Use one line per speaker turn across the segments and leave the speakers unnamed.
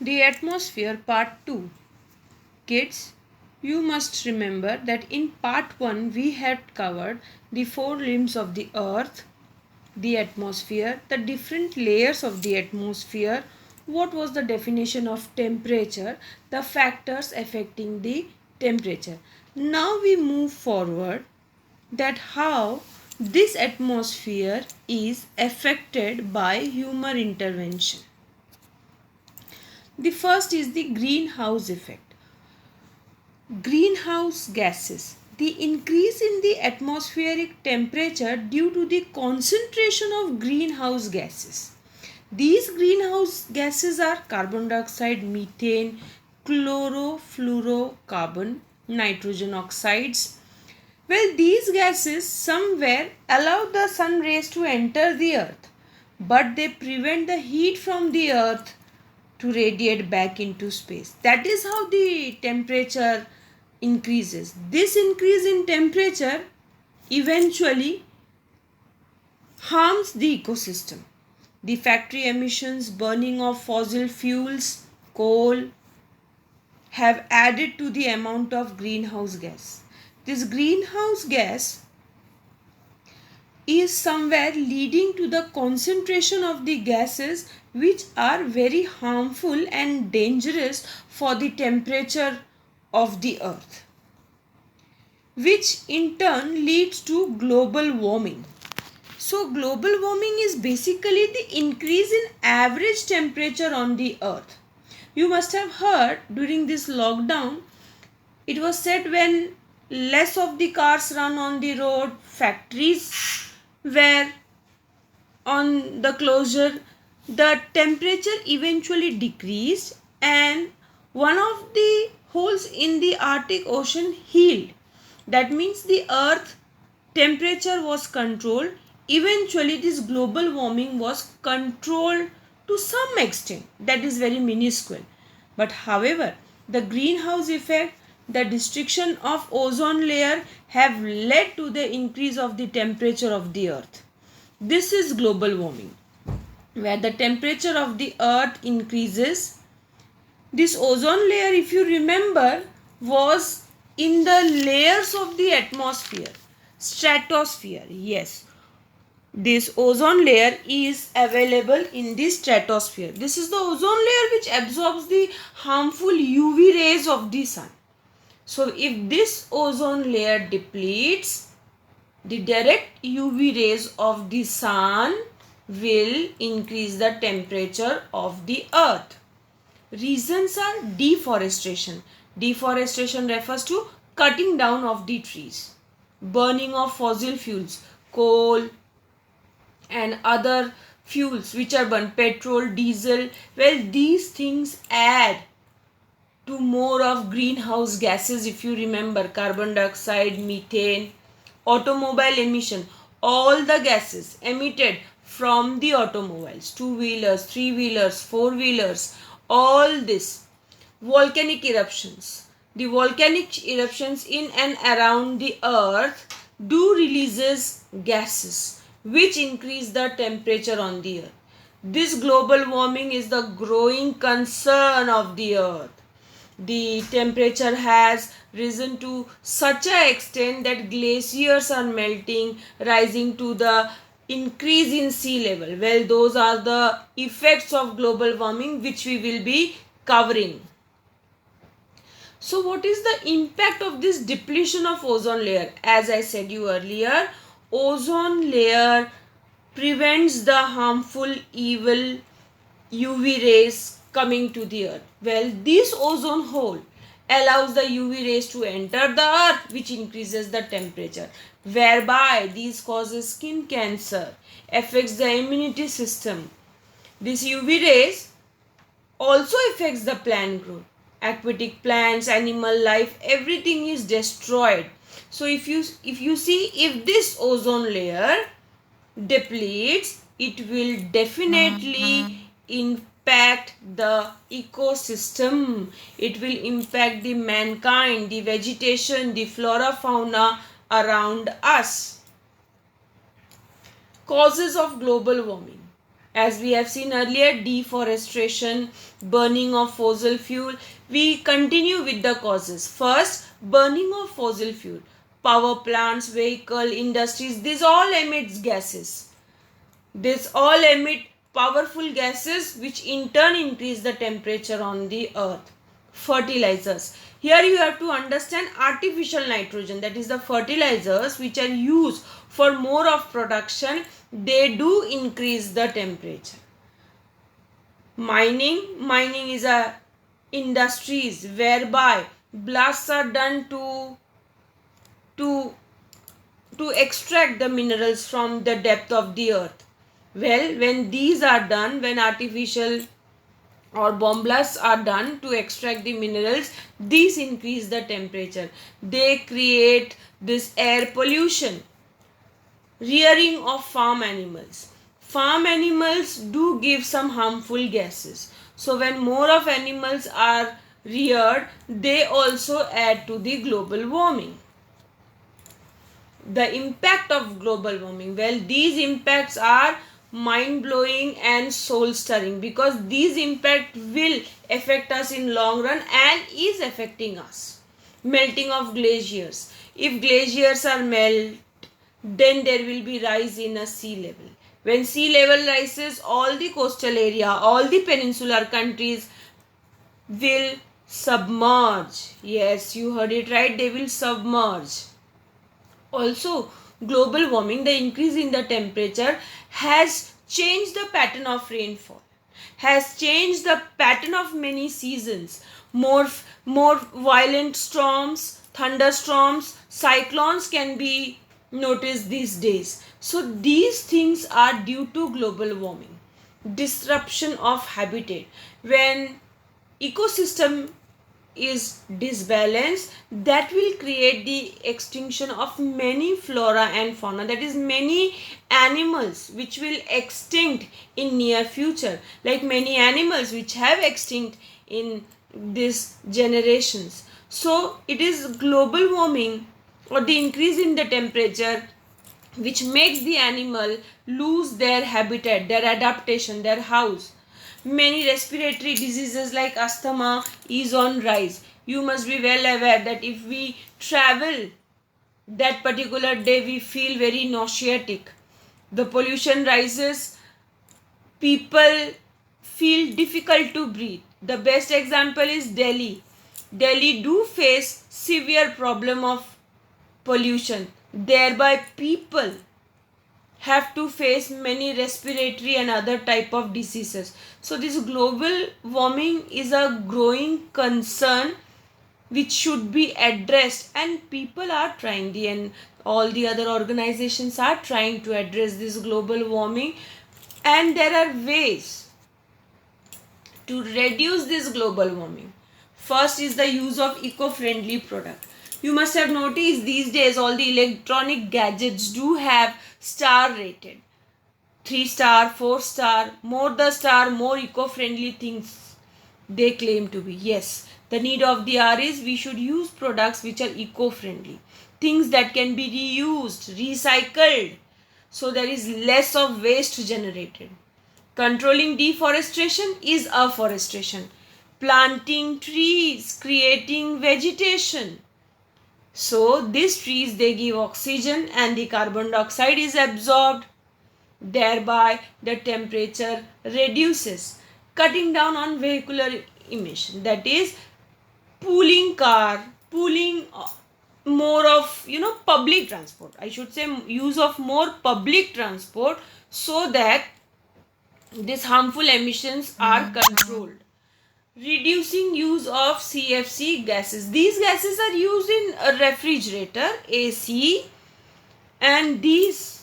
The atmosphere part 2. Kids, you must remember that in part 1 we had covered the four limbs of the earth, the atmosphere, the different layers of the atmosphere, what was the definition of temperature, the factors affecting the temperature. Now we move forward that how this atmosphere is affected by human intervention. The first is the greenhouse effect. Greenhouse gases. The increase in the atmospheric temperature due to the concentration of greenhouse gases. These greenhouse gases are carbon dioxide, methane, chlorofluorocarbon, nitrogen oxides. Well, these gases somewhere allow the sun rays to enter the earth, but they prevent the heat from the earth to radiate back into space. That is how the temperature increases. This increase in temperature eventually harms the ecosystem. The factory emissions, burning of fossil fuels, coal have added to the amount of greenhouse gas. This greenhouse gas is somewhere leading to the concentration of the gases which are very harmful and dangerous for the temperature of the earth, which in turn leads to global warming. So global warming is basically the increase in average temperature on the earth. You must have heard during this lockdown, it was said when less of the cars run on the road, factories were on the closure, the temperature eventually decreased and one of the holes in the Arctic Ocean healed. That means the earth temperature was controlled. Eventually this global warming was controlled to some extent. That is very minuscule. But however, the greenhouse effect, the destruction of ozone layer have led to the increase of the temperature of the earth. This is global warming, where the temperature of the earth increases. This ozone layer, if you remember, was in the layers of the atmosphere, stratosphere. Yes, this ozone layer is available in the stratosphere. This is the ozone layer which absorbs the harmful UV rays of the sun. So if this ozone layer depletes, the direct UV rays of the sun will increase the temperature of the earth. Reasons are deforestation. Deforestation refers to cutting down of the trees, burning of fossil fuels, coal and other fuels which are burned, petrol, diesel. Well, these things add to more of greenhouse gases. If you remember, carbon dioxide, methane, automobile emission, all the gases emitted from the automobiles, two-wheelers, three-wheelers, four-wheelers, all this. Volcanic eruptions. The volcanic eruptions in and around the earth do releases gases which increase the temperature on the earth. This global warming is the growing concern of the earth. The temperature has risen to such an extent that glaciers are melting, rising to the increase in sea level. Well, those are the effects of global warming which we will be covering. So what is the impact of this depletion of ozone layer? As I said you earlier, ozone layer prevents the harmful evil UV rays coming to the earth. Well, this ozone hole allows the UV rays to enter the earth, which increases the temperature, whereby these causes skin cancer, affects the immunity system. This UV rays also affects the plant growth. Aquatic plants, animal life, everything is destroyed. So if you see, if this ozone layer depletes, it will definitely impact the ecosystem. It will impact the mankind, the vegetation, the flora fauna around us. Causes of global warming. As we have seen earlier, deforestation, burning of fossil fuel. We continue with the causes. First, burning of fossil fuel. Power plants, vehicle, industries, these all emit gases. These all emit powerful gases which in turn increase the temperature on the earth. Fertilizers. Here you have to understand artificial nitrogen, that is the fertilizers which are used for more of production, they do increase the temperature. Mining is a industries whereby blasts are done to extract the minerals from the depth of the earth. Well, when these are done, when artificial or bomb blasts are done to extract the minerals, these increase the temperature. They create this air pollution. Rearing of farm animals. Farm animals do give some harmful gases. So when more of animals are reared, they also add to the global warming. The impact of global warming. Well, these impacts are mind-blowing and soul-stirring because these impact will affect us in long run and is affecting us. Melting of glaciers. If glaciers are melt, then there will be rise in a sea level. When sea level rises, all the coastal area, all the peninsular countries will submerge. Yes, you heard it right, they will submerge. Also, global warming, the increase in the temperature has changed the pattern of rainfall, has changed the pattern of many seasons. More violent storms, thunderstorms, cyclones can be noticed these days. So these things are due to global warming. Disruption of habitat. When ecosystem is disbalanced, that will create the extinction of many flora and fauna, that is many animals which will extinct in near future, like many animals which have extinct in these generations. So it is global warming or the increase in the temperature which makes the animal lose their habitat, their adaptation, their house. Many respiratory diseases like asthma is on rise. You must be well aware that if we travel that particular day, we feel very nauseatic. The pollution rises, people feel difficult to breathe. The best example is Delhi. Delhi do face severe problem of pollution. Thereby people have to face many respiratory and other type of diseases. So this global warming is a growing concern which should be addressed, and people are trying, and all the other organizations are trying to address this global warming, and there are ways to reduce this global warming. First is the use of eco-friendly product. You must have noticed these days all the electronic gadgets do have star rated. 3 star, 4 star, more the star, more eco-friendly things they claim to be. Yes, the need of the hour is we should use products which are eco-friendly. Things that can be reused, recycled. So there is less of waste generated. Controlling deforestation is afforestation. Planting trees, creating vegetation. So these trees, they give oxygen and the carbon dioxide is absorbed. Thereby the temperature reduces. Cutting down on vehicular emission, that is pooling more of public transport. I should say use of more public transport so that these harmful emissions are controlled. Reducing use of CFC gases. These gases are used in a refrigerator, AC, and these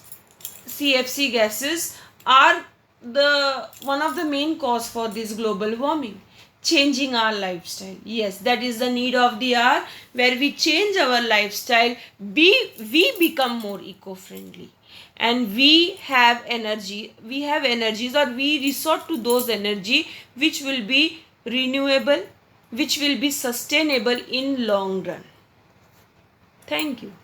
CFC gases are the one of the main cause for this global warming. Changing our lifestyle. Yes, that is the need of the hour, where we change our lifestyle, we become more eco-friendly, and we have energies, or we resort to those energy which will be renewable, which will be sustainable in long run. Thank you.